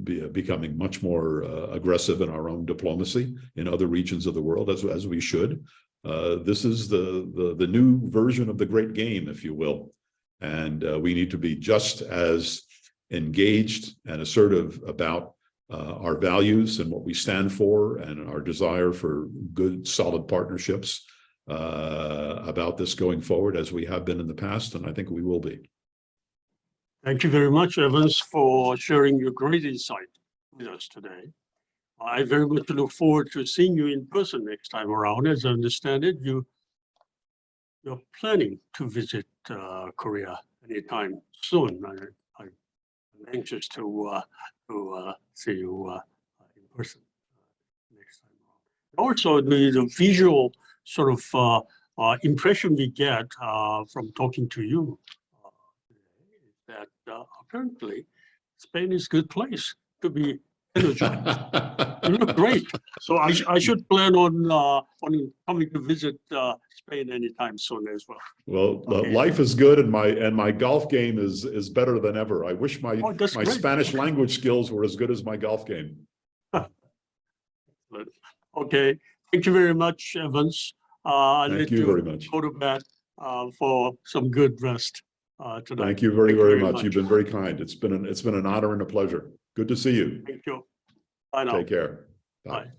becoming much more aggressive in our own diplomacy in other regions of the world, as we should. This is the new version of the great game, if you will, and we need to be just as engaged and assertive about our values and what we stand for and our desire for good, solid partnerships about this going forward as we have been in the past, and I think we will be. Thank you very much, Evans, for sharing your great insight with us today. I very much look forward to seeing you in person next time around. As I understand it, you're planning to visit Korea anytime soon. I'm anxious to see you in person next time around. Also, the visual sort of impression we get from talking to you is that apparently Spain is a good place to be energy. You look great. So I should plan on coming to visit Spain anytime soon as well. Well, Okay. life is good, and my golf game is better than ever. I wish my that's my great. Spanish language skills were as good as my golf game. Okay, thank you very much, Evans. I'll Thank let you very much. go to bed for some good rest tonight. Thank you very much. You've been very kind. It's been an honor and a pleasure. Good to see you. Thank you. Bye now. Take care. Bye. Bye.